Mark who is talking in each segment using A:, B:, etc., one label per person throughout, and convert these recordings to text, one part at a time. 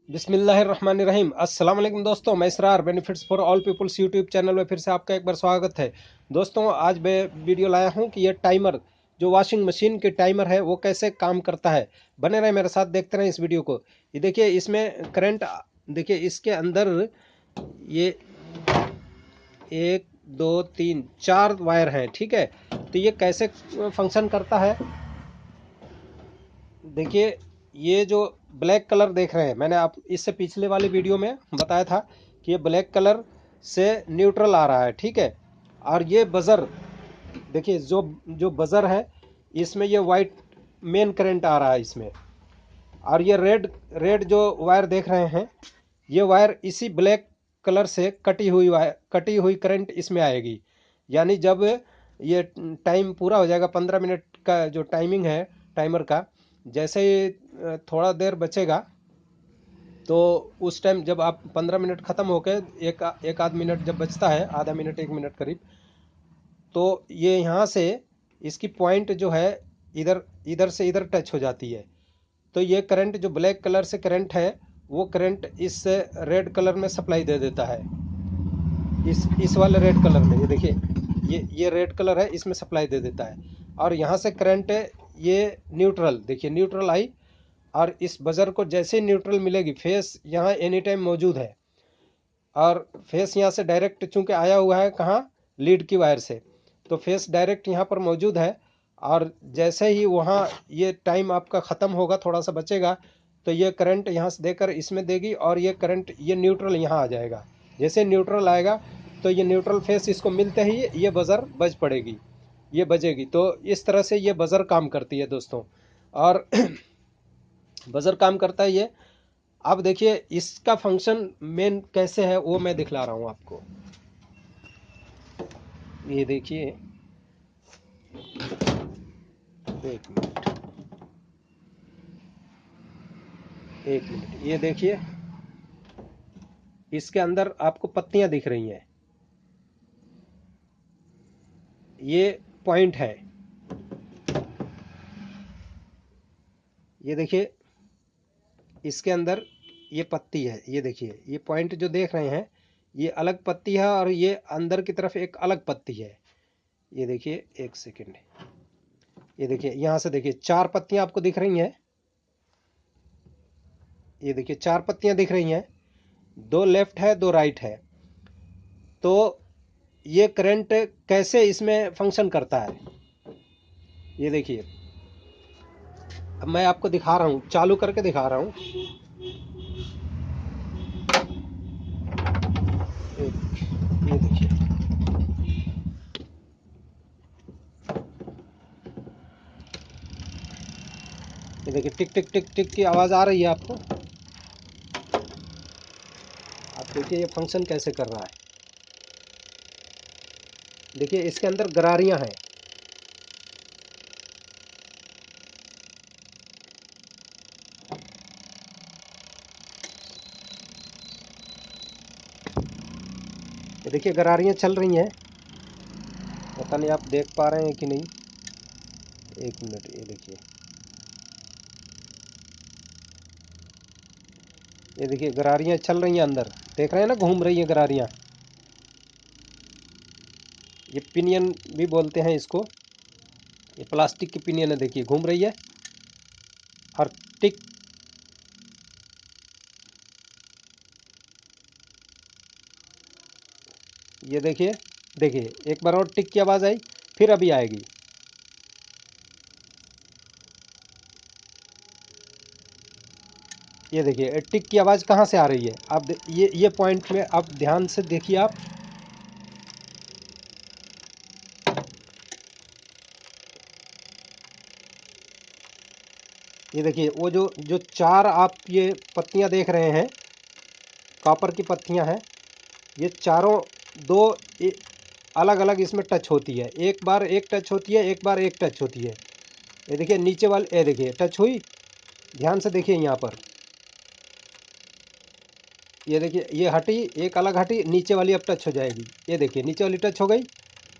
A: बिस्मिल्लाहिर्रहमानिर्रहीम। अस्सलाम वालेकुम दोस्तों, मैं Israr benefits for all peoples YouTube channel में फिर से आपका एक बार स्वागत है। दोस्तों, आज मैं वीडियो लाया हूं कि ये टाइमर जो वॉशिंग मशीन के टाइमर है वो कैसे काम करता है। बने रहे मेरे साथ, देखते रहें इस वीडियो को। ये देखिए, इसमें करंट, देखिए इसके अंदर ये 1 2 3 4 वायर हैं, ठीक है। तो ये कैसे फंक्शन करता है, देखिए। ये जो ब्लैक कलर देख रहे हैं, मैंने आप इससे पिछले वाले वीडियो में बताया था कि ये ब्लैक कलर से न्यूट्रल आ रहा है, ठीक है। और ये बज़र, देखिए जो जो बज़र है इसमें ये वाइट मेन करंट आ रहा है इसमें। और ये रेड रेड जो वायर देख रहे हैं, ये वायर इसी ब्लैक कलर से कटी हुई करंट इसमें आएगी। यानी जब ये टाइम पूरा हो जाएगा, 15 मिनट का जो टाइमिंग है टाइमर का, जैसे ही थोड़ा देर बचेगा, तो उस टाइम जब आप 15 मिनट ख़त्म होकर एक आध मिनट जब बचता है, आधा मिनट 1 मिनट करीब, तो ये यहाँ से इसकी पॉइंट जो है इधर इधर से इधर टच हो जाती है। तो ये करंट जो ब्लैक कलर से करंट है, वो करंट इस रेड कलर में सप्लाई दे देता है। इस वाले रेड कलर में, ये देखिए, ये रेड कलर है, इसमें सप्लाई दे देता है। और यहाँ से करंट है, ये न्यूट्रल, देखिए न्यूट्रल आई। और इस बजर को जैसे ही न्यूट्रल मिलेगी, फेस यहाँ एनी टाइम मौजूद है। और फेस यहाँ से डायरेक्ट चूंकि आया हुआ है, कहाँ, लीड की वायर से, तो फेस डायरेक्ट यहाँ पर मौजूद है। और जैसे ही वहाँ ये टाइम आपका ख़त्म होगा, थोड़ा सा बचेगा, तो ये करंट यहाँ से देकर इसमें देगी, और ये करंट, ये न्यूट्रल यहाँ आ जाएगा। जैसे न्यूट्रल आएगा, तो ये न्यूट्रल फेस इसको मिलते ही ये बज़र बज पड़ेगी, ये बजेगी। तो इस तरह से ये बज़र काम करती है दोस्तों। और बज़र काम करता है ये। अब देखिए इसका फंक्शन मेन कैसे है, वो मैं दिखला रहा हूँ आपको। ये देखिए, एक मिनट, एक मिनट, ये देखिए, इसके अंदर आपको पत्तियां दिख रही हैं, ये पॉइंट है। ये देखिए, इसके अंदर ये पत्ती है, ये देखिए, ये पॉइंट जो देख रहे हैं, ये अलग पत्ती है, और ये अंदर की तरफ एक अलग पत्ती है। ये देखिए, एक सेकेंड, ये देखिए, यहाँ से देखिए 4 पत्तियां आपको दिख रही हैं। ये देखिए 4 पत्तियां दिख रही हैं, 2 लेफ्ट है, 2 राइट है। तो ये करंट कैसे इसमें फंक्शन करता है, ये देखिए। अब मैं आपको दिखा रहा हूँ, चालू करके दिखा रहा हूँ। ये देखिए, ये देखिए, टिक टिक टिक टिक की आवाज़ आ रही है आपको। आप देखिए ये फंक्शन कैसे कर रहा है। देखिए इसके अंदर गरारियां हैं। ये देखिए गरारियां चल रही हैं, पता नहीं आप देख पा रहे हैं कि नहीं। एक मिनट, ये देखिए, ये देखिए गरारियां चल रही हैं अंदर, देख रहे हैं ना, घूम रही हैं गरारियां। ये पिनियन भी बोलते हैं इसको, ये प्लास्टिक की पिनियन है, देखिए घूम रही है। और टिक, ये देखिए, देखिए एक बार और टिक की आवाज़ आई, फिर अभी आएगी। ये देखिए टिक की आवाज़ कहाँ से आ रही है, आप ये पॉइंट में आप ध्यान से देखिए आप। ये देखिए, वो जो जो 4 आप ये पत्तियां देख रहे हैं, कॉपर की पत्तियां हैं, ये चारों, दो अलग अलग इसमें टच होती है। एक बार एक टच होती है, एक बार एक टच होती है। ये देखिए नीचे वाले, ये देखिए टच हुई, ध्यान से देखिए यहाँ पर। ये देखिए ये हटी, एक अलग हटी, नीचे वाली अब टच हो जाएगी। ये देखिए नीचे वाली टच हो गई,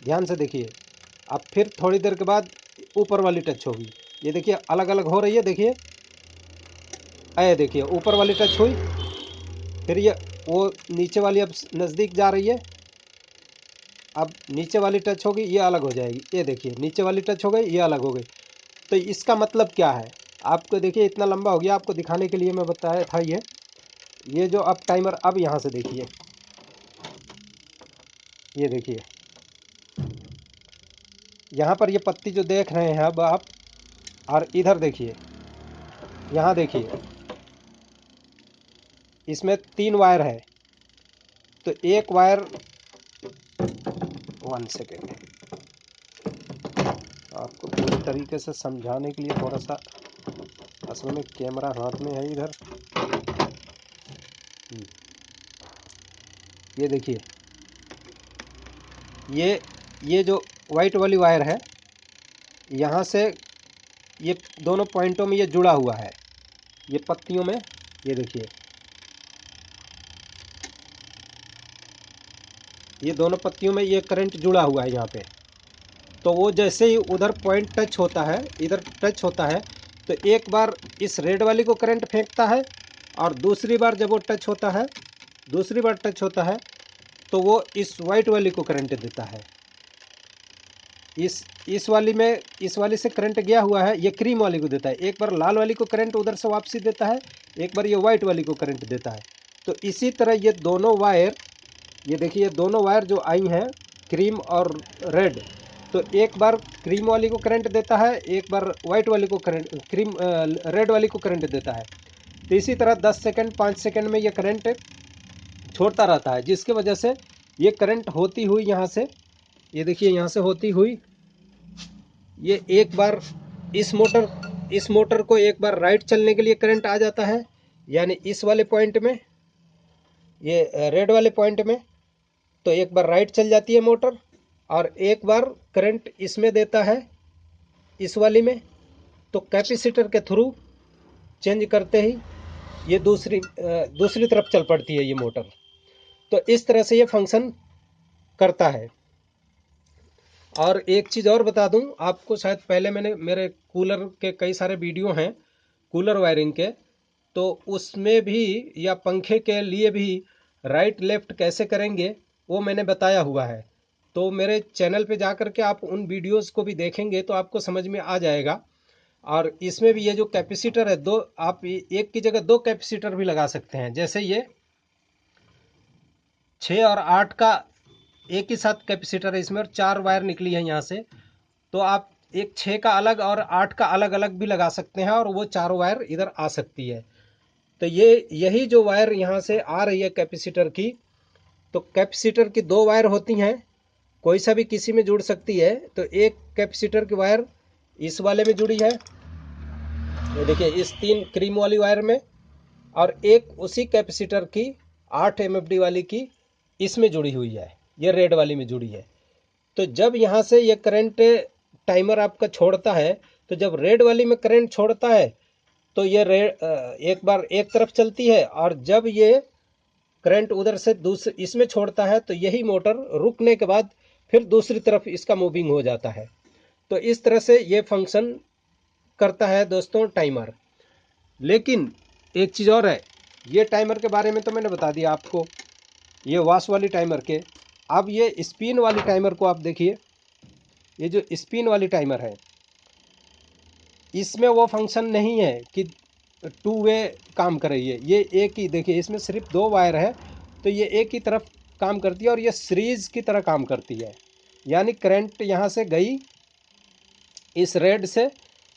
A: ध्यान से देखिए। अब फिर थोड़ी देर के बाद ऊपर वाली टच होगी। ये देखिए अलग अलग हो रही है, देखिए। आए देखिए ऊपर वाली टच हुई, फिर ये वो नीचे वाली अब नज़दीक जा रही है, अब नीचे वाली टच होगी ये अलग हो जाएगी, ये देखिए नीचे वाली टच हो गई ये अलग हो गई। तो इसका मतलब क्या है, आपको देखिए इतना लंबा हो गया, आपको दिखाने के लिए मैं बताया था। ये जो अब टाइमर, अब यहाँ से देखिए, ये देखिए यहाँ पर ये पत्ती जो देख रहे हैं अब आप, और इधर देखिए, यहाँ देखिए इसमें 3 वायर है। तो एक वायर, 1 सेकेंड, आपको पूरी तरीके से समझाने के लिए थोड़ा सा, असल में कैमरा हाथ में है इधर। ये देखिए ये जो वाइट वाली वायर है, यहाँ से ये दोनों पॉइंटों में ये जुड़ा हुआ है, ये पत्तियों में, ये देखिए ये दोनों पत्तियों में ये करंट जुड़ा हुआ है यहाँ पे। तो वो जैसे ही उधर पॉइंट टच होता है, इधर टच होता है, तो एक बार इस रेड वाली को करंट फेंकता है, और दूसरी बार जब वो टच होता है, दूसरी बार टच होता है, तो वो इस वाइट वाली को करंट देता है। इस वाली में, इस वाली से करंट गया हुआ है, ये क्रीम वाली को देता है। एक बार लाल वाली को करंट उधर से वापसी देता है, एक बार ये वाइट वाली को करंट देता है। तो इसी तरह ये दोनों वायर, ये देखिए दोनों वायर जो आई हैं क्रीम और रेड, तो एक बार क्रीम वाली को करंट देता है, एक बार वाइट वाली को करंट, रेड वाली को करंट देता है। तो इसी तरह 10 सेकंड 5 सेकंड में ये करंट छोड़ता रहता है, जिसकी वजह से ये करंट होती हुई यहाँ से, ये देखिए यहाँ से होती हुई, ये एक बार इस मोटर को एक बार राइट चलने के लिए करंट आ जाता है, यानी इस वाले पॉइंट में, ये रेड वाले पॉइंट में, तो एक बार राइट चल जाती है मोटर, और एक बार करंट इसमें देता है, इस वाली में, तो कैपेसिटर के थ्रू चेंज करते ही ये दूसरी तरफ चल पड़ती है ये मोटर। तो इस तरह से ये फंक्शन करता है। और एक चीज़ और बता दूं आपको, शायद पहले मैंने, मेरे कूलर के कई सारे वीडियो हैं कूलर वायरिंग के, तो उसमें भी, या पंखे के लिए भी राइट लेफ्ट कैसे करेंगे वो मैंने बताया हुआ है। तो मेरे चैनल पे जा कर के आप उन वीडियोस को भी देखेंगे तो आपको समझ में आ जाएगा। और इसमें भी ये जो कैपेसिटर है, दो, आप एक की जगह 2 कैपेसिटर भी लगा सकते हैं। जैसे ये 6 और 8 का एक ही साथ कैपेसिटर है इसमें, और 4 वायर निकली है यहाँ से, तो आप एक 6 का अलग और 8 का अलग अलग भी लगा सकते हैं, और वो 4 वायर इधर आ सकती है। तो यही जो वायर यहाँ से आ रही है कैपेसिटर की, तो कैपेसिटर की 2 वायर होती हैं, कोई सा भी किसी में जुड़ सकती है। तो एक कैपेसिटर की वायर इस वाले में जुड़ी है, ये देखिए इस 3 क्रीम वाली वायर में, और एक उसी कैपेसिटर की 8 MFD वाली की इसमें जुड़ी हुई है, ये रेड वाली में जुड़ी है। तो जब यहाँ से ये करंट टाइमर आपका छोड़ता है, तो जब रेड वाली में करंट छोड़ता है तो ये एक बार एक तरफ चलती है, और जब ये करंट उधर से दूसरे इसमें छोड़ता है तो यही मोटर रुकने के बाद फिर दूसरी तरफ इसका मूविंग हो जाता है। तो इस तरह से ये फंक्शन करता है दोस्तों टाइमर। लेकिन एक चीज़ और है, ये टाइमर के बारे में तो मैंने बता दिया आपको, ये वॉश वाली टाइमर के। अब ये स्पिन वाली टाइमर को आप देखिए, ये जो स्पिन वाली टाइमर है, इसमें वो फंक्शन नहीं है कि 2 वे काम कर रही है, ये एक ही, देखिए इसमें सिर्फ 2 वायर है, तो ये एक ही तरफ काम करती है, और ये सीरीज की तरह काम करती है। यानी करंट यहाँ से गई इस रेड से,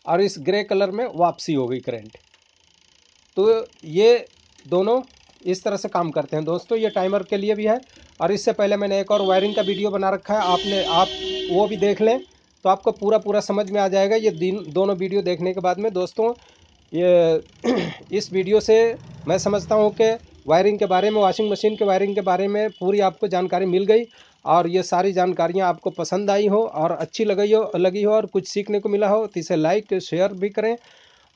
A: और इस ग्रे कलर में वापसी हो गई करंट। तो ये दोनों इस तरह से काम करते हैं दोस्तों, ये टाइमर के लिए भी है। और इससे पहले मैंने एक और वायरिंग का वीडियो बना रखा है, आप वो भी देख लें तो आपको पूरा समझ में आ जाएगा। ये दोनों वीडियो देखने के बाद में दोस्तों, ये इस वीडियो से मैं समझता हूँ कि वायरिंग के बारे में, वॉशिंग मशीन के वायरिंग के बारे में पूरी आपको जानकारी मिल गई, और ये सारी जानकारियाँ आपको पसंद आई हो और अच्छी लगी हो और कुछ सीखने को मिला हो, तो इसे लाइक शेयर भी करें।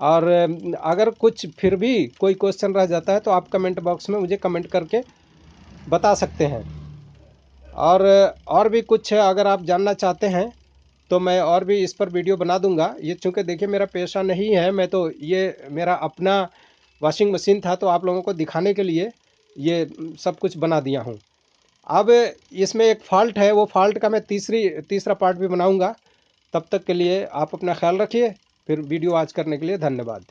A: और अगर कुछ फिर भी कोई क्वेश्चन रह जाता है तो आप कमेंट बॉक्स में मुझे कमेंट करके बता सकते हैं। और भी कुछ अगर आप जानना चाहते हैं तो मैं और भी इस पर वीडियो बना दूंगा। ये चूँकि देखिए मेरा पेशा नहीं है, मैं तो, ये मेरा अपना वॉशिंग मशीन था, तो आप लोगों को दिखाने के लिए ये सब कुछ बना दिया हूँ। अब इसमें एक फ़ॉल्ट है, वो फ़ॉल्ट का मैं तीसरा पार्ट भी बनाऊँगा। तब तक के लिए आप अपना ख्याल रखिए। फिर वीडियो वॉच करने के लिए धन्यवाद।